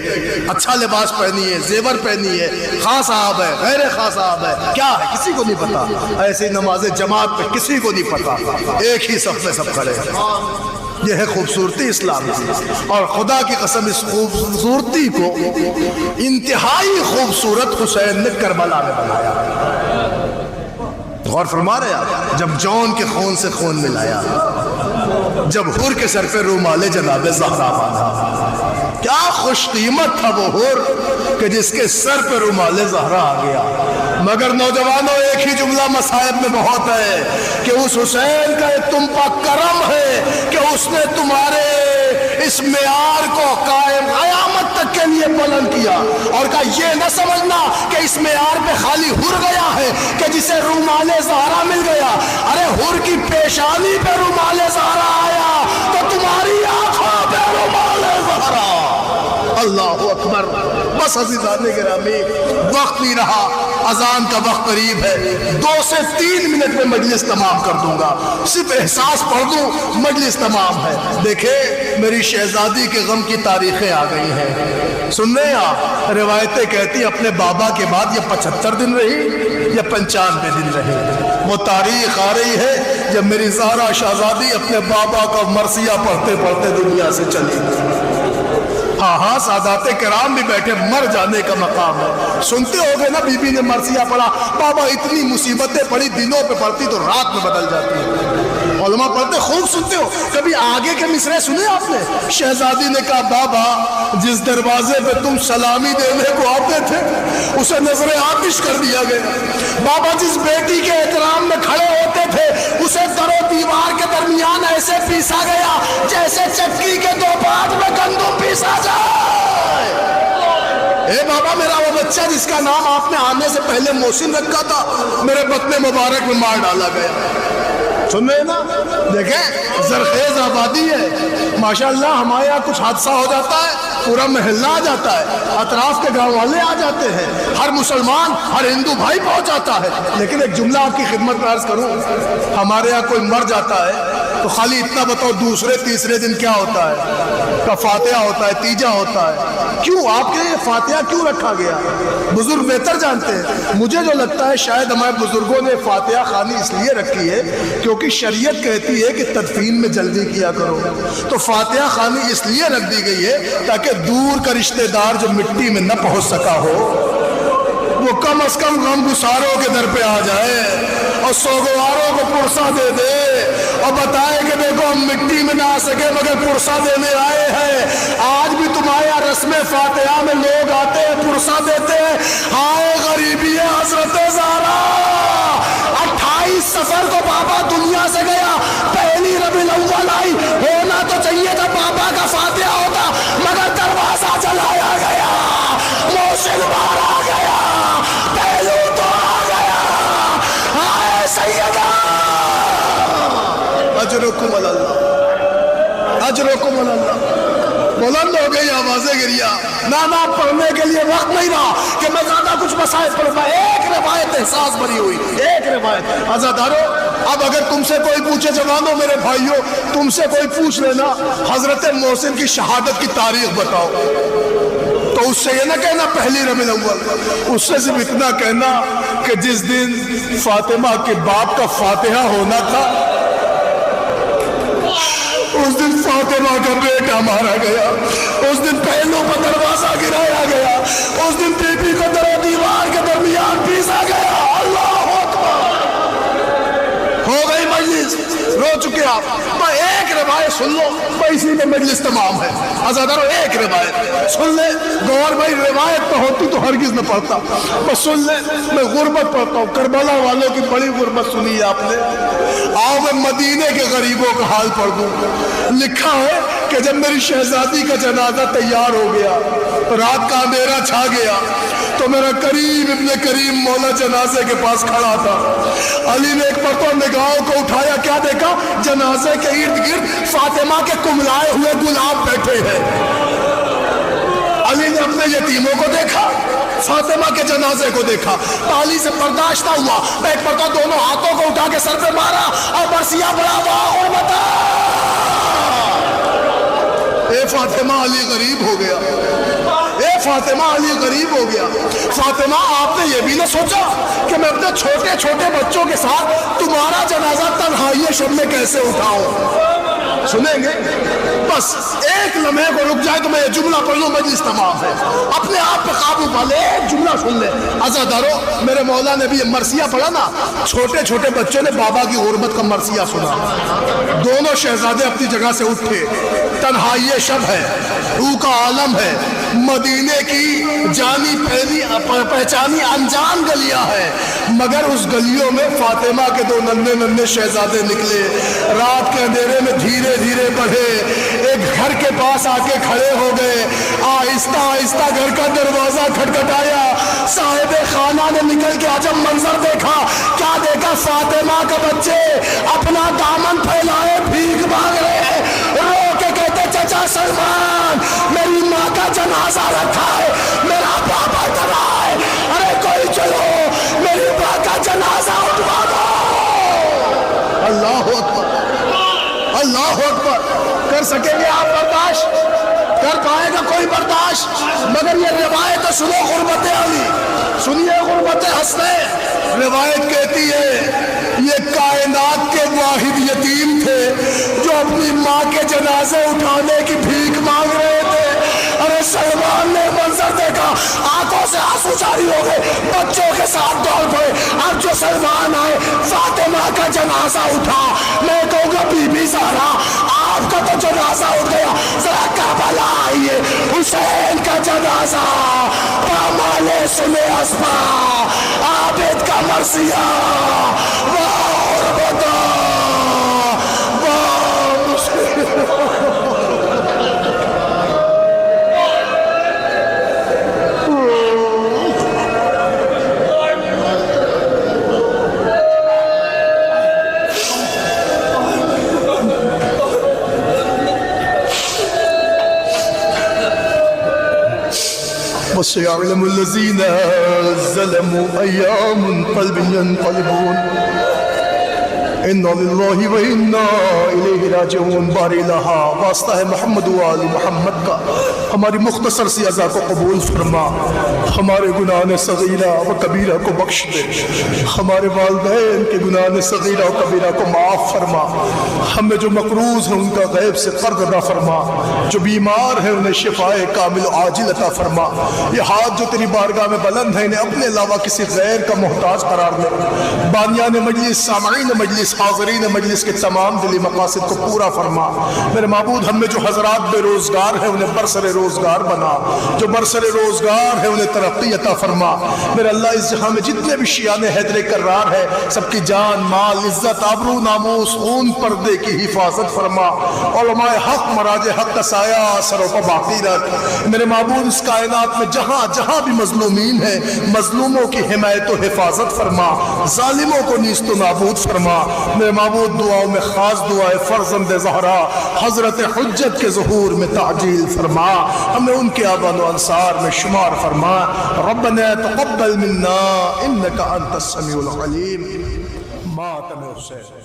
اچھا لباس پہنی ہے، زیور پہنی ہے، خاص صاحب ہے، غیر خاص صاحب ہے، کیا ہے کسی کو نہیں پتا. ایسی نماز جماعت پہ کسی کو نہیں پتا، ایک ہی صف میں سب کھڑے ہیں. یہ ہے خوبصورتی اسلام کی. اور خدا کی قسم اس خوبصورتی کو انتہائی خوبصورت حسین نے کربلا میں بنایا. غور فرما رہے آپ، جب جون کے خون سے خون ملایا، جب حور کے سر پہ رومال جناب زہرا باندھا. کیا خوش قیمت تھا وہ حور کہ جس کے سر پہ رومال زہرا آ گیا. مگر نوجوانوں ایک ہی جملہ مصائب میں بہت ہے کہ اس حسین کا ایک تم پر کرم ہے کہ اس نے تمہارے اس معیار کو قائم قیامت تک کے لیے بلند کیا. اور کہا یہ نہ سمجھنا کہ اس معیار پہ خالی حور گیا ہے کہ جسے رومال زہرا مل گیا. ارے حور کی پیشانی پہ رومال زہرا آیا تو تمہاری آنکھوں پہ رومال زہرا. اللہ اکبر. بس عزیزان گرامی، وقت نہیں رہا، اذان کا وقت قریب ہے. 2 سے 3 منٹ میں مجلس تمام کر دوں گا، صرف احساس پڑھ دوں مجلس تمام ہے. دیکھیں میری شہزادی کے غم کی تاریخیں آ گئی ہیں. سن رہے ہیں آپ، روایتیں کہتی ہیں اپنے بابا کے بعد یہ 75 دن رہی یا 95 دن رہی. وہ تاریخ آ رہی ہے جب میری زہرا شہزادی اپنے بابا کا مرثیہ پڑھتے پڑھتے دنیا سے چلی گئی. ہاں سادات کرام بھی بیٹھے، مر جانے کا مقام ہے. سنتے ہو گئے نا بی بی نے مرثیہ پڑھا، بابا اتنی مصیبتیں پڑھی، دنوں پہ پڑھتی تو رات میں بدل جاتی ہے. علماء پڑھتے خوب سنتے ہو. کبھی آگے کے مصرے سنے آپ نے؟ شہزادی نے کہا بابا جس دروازے پہ تم سلامی دینے کو آتے تھے اسے نظر آتش کر دیا گیا. بابا جس بیٹی کے احترام میں کھڑے ہوتے تھے اسے در و دیوار کے درمیان ایسے پیسا گیا جیسے چکی کے 2 پارٹ میں گندم پیسا جائے. اے بابا میرا وہ بچہ جس کا نام آپ نے آنے سے پہلے محسن رکھا تھا میرے بطن مبارک میں مار ڈالا گیا. سن رہے نا؟ دیکھیں زرخیز آبادی ہے ماشاءاللہ. ہمارے یہاں کچھ حادثہ ہو جاتا ہے پورا محلہ آ جاتا ہے، اطراف کے گاؤں والے آ جاتے ہیں، ہر مسلمان ہر ہندو بھائی پہنچ جاتا ہے. لیکن ایک جملہ آپ کی خدمت میں عرض کروں، ہمارے یہاں کوئی مر جاتا ہے تو خالی اتنا بتاؤ دوسرے تیسرے دن کیا ہوتا ہے؟ کا فاتحہ ہوتا ہے، تیجا ہوتا ہے. کیوں آپ کے لیے فاتحہ کیوں رکھا گیا؟ بزرگ بہتر جانتے ہیں. مجھے جو لگتا ہے شاید ہمارے بزرگوں نے فاتحہ خوانی اس لیے رکھی ہے کیونکہ شریعت کہتی ہے کہ تدفین میں جلدی کیا کرو. تو فاتحہ خوانی اس لیے رکھ دی گئی ہے تاکہ دور کا رشتہ دار جو مٹی میں نہ پہنچ سکا ہو وہ کم از کم غم گساروں کے در پہ آ جائے اور سوگواروں کو پرسہ دے دے اور بتائے کہ دیکھو ہم مٹی میں نہ آ سکے مگر پرسہ دینے آئے ہیں. آج بھی تمہارے یہاں رسم فاتحہ میں لوگ آتے ہیں پرسہ دیتے ہیں. ہائے غریبی ہے حضرت زہرا. 28 سفر کو بابا دنیا سے گیا، پہلی ربیع الاول آئی، ہونا تو چاہیے تھا بابا کا فاتحہ ہوتا مگر دروازہ چلایا گیا، محسن باہر آ گیا، پہلو تو آ گیا. ہائے سیدہ اجرکم اللہ، اجرکم اللہ. بلند ہو گئی آوازیں گریا. نانا پڑھنے کے لیے وقت نہیں رہا کہ میں زیادہ کچھ مسائل پڑھ پایا. ایک روایت احساس بھری ہوئی، ایک روایت. عزادارو اب اگر تم سے کوئی پوچھے، جوانوں میرے بھائیوں تم سے کوئی پوچھ لینا حضرت محسن کی شہادت کی تاریخ بتاؤ تو اس سے یہ نہ کہنا پہلی ربیع الاول، اس سے صرف اتنا کہنا کہ جس دن فاطمہ کے باپ کا فاتحہ ہونا تھا اس دن فاطمہ کا بیٹا مارا گیا، اس دن پہلو پر دروازہ گرایا گیا، اس دن بی بی کو در و دیوار کے درمیان پیسا گیا. اللہ اکبر. ہو گئی مجلس، رو چکے آپ. میں ایک ایک روایت سن لو، میں اسی میں مجلس تمام ہے، عزادارو ایک روایت سن لے، گور بھائی روایت تو ہوتی تو ہرگز نہ پڑھتا، بس سن لے، میں غربت پڑھتا ہوں، کربلا والوں کی بڑی غربت سنی ہے آپ نے، آؤ میں مدینے کے غریبوں کا حال پڑھ دوں۔ لکھا ہے کہ جب میری شہزادی کا جنازہ تیار ہو گیا، رات کا اندھیرا چھا گیا، تو میرا کریم ابن کریم مولا جنازے کے پاس کھڑا تھا۔ علی نے ایک مرتبہ نگاہوں کو اٹھایا، کیا دیکھا؟ جنازے کے ارد گرد فاطمہ کے کملائے ہوئے گلاب بیٹھے ہیں۔ علی نے اپنے یتیموں کو دیکھا، فاطمہ کے جنازے کو دیکھا، علی سے برداشت نہ ہوا، میں ایک مرتبہ دونوں ہاتھوں کو اٹھا کے سر پہ مارا اور برسیاں بڑھا واہ اور بتا، اے فاطمہ علی غریب ہو گیا، اے فاطمہ علی غریب ہو گیا۔ فاطمہ آپ نے یہ بھی نہ سوچا کہ میں اپنے چھوٹے چھوٹے بچوں کے ساتھ تمہارا جنازہ تنہائی شب میں کیسے اٹھاؤں؟ سنیں گے؟ بس ایک لمحے کو رک جائے تو میں یہ جملہ پڑھ لوں، مجلس تمام ہے، اپنے آپ پہ قابو پا لے، ایک جملہ سن لے۔ عزادارو میرے مولا نے بھی یہ مرثیہ پڑھا نا، چھوٹے چھوٹے بچوں نے بابا کی غربت کا مرثیہ سنا، دونوں شہزادے اپنی جگہ سے اٹھے، تنہائی شب ہے، روح کا عالم ہے، مدینے کی جانی پہچانی انجان گلیاں ہیں، مگر اس گلیوں میں فاطمہ کے دو ننھے ننھے شہزادے نکلے، رات کے اندھیرے میں دھیرے دھیرے بڑھے، ایک گھر کے پاس آ کے کھڑے ہو گئے، آہستہ آہستہ گھر کا دروازہ کھٹکھٹایا، صاحب خانہ نے نکل کے عجب منظر دیکھا، کیا دیکھا؟ فاطمہ کے بچے اپنا دامن پھیلائے بھیک مانگ رہے ہیں، رو کے کہتے چچا سلمان میری ماں کا جنازہ رکھا ہے، میرا بابا ڈرا ہے، ارے کوئی چلو میری ماں کا جنازہ اٹھوا دو۔ اللہ اکبر، اللہ اکبر۔ کر سکیں گے آپ برداشت؟ کر پائے گا کوئی برداشت؟ مگر یہ روایت سنو غربت علی، سنیے غربت حسنین۔ روایت کہتی ہے یہ کائنات کے واحد یتیم تھے جو اپنی ماں کے جنازے اٹھانے کی بھیک مانگ رہے تھے۔ ارے سلمان نے منظر دیکھا، آنکھوں سے آنسو جاری ہو گئے، بچوں کے ساتھ دوڑ پڑے، اب جو سلمان آئے فاطمہ کا جنازہ اٹھا، میں کہوں گا بی بی زہرا آپ کا تو جنازہ اٹھ گیا، ذرا کربلا آئیے، حسین کا جنازہ پامالے سنے اسما عابد کا مرثیہ، واہ بتا واہ مسلم۔ وَسَيَعْلَمُ الَّذِينَ ظَلَمُوا أَيَّ مُنْقَلِبٍ يَنْقَلِبُونَ اِنَّا لِلَّهِ وَإِنَّا إِلَيْهِ رَاجِعُونَ۔ بار الہا واسطہ ہے محمد و آل محمد کا، ہماری مختصر سی عزا کو قبول فرما، ہمارے گناہ صغیرہ و کبیرہ کو بخش دے، ہمارے والدین کے گناہ صغیرہ و کبیرہ کو معاف فرما، ہمیں جو مقروض ہیں ان کا غیب سے قرض ادا فرما، جو بیمار ہیں انہیں شفائے کامل و عاجل عطا فرما۔ یہ ہاتھ جو تیری بارگاہ میں بلند ہیں انہیں اپنے علاوہ کسی غیر کا محتاج قرار دے، بانیان مجلس، سامعین مجلس، حاضرین مجلس کے تمام دلی مقاصد کو پورا فرما۔ میرے معبود ہم میں جو حضرات بے روزگار ہیں انہیں برسر روزگار بنا، جو برسر روزگار ہے انہیں ترقی عطا فرما۔ میرے اللہ اس جہاں میں جتنے بھی شیعان حیدر کرار ہے سب کی جان، مال، عزت، آبرو، ناموس، خون، پردے کی حفاظت فرما۔ علماء حق، مراج حق کا سایہ سروں پر باقی رکھ۔ میرے معبود اس کائنات میں جہاں جہاں بھی مظلومین ہیں مظلوموں کی حمایت و حفاظت فرما، ظالموں کو نیست و نابود فرما۔ میرے معبود دعاؤں میں خاص دعا ہے فرزند زہرا حضرت حجت کے ظہور میں تعجیل فرما، ہمیں ان کے آبان و انصار میں شمار فرما۔ ربنا تقبل منا انك انت السميع العليم۔ ماتم حسین۔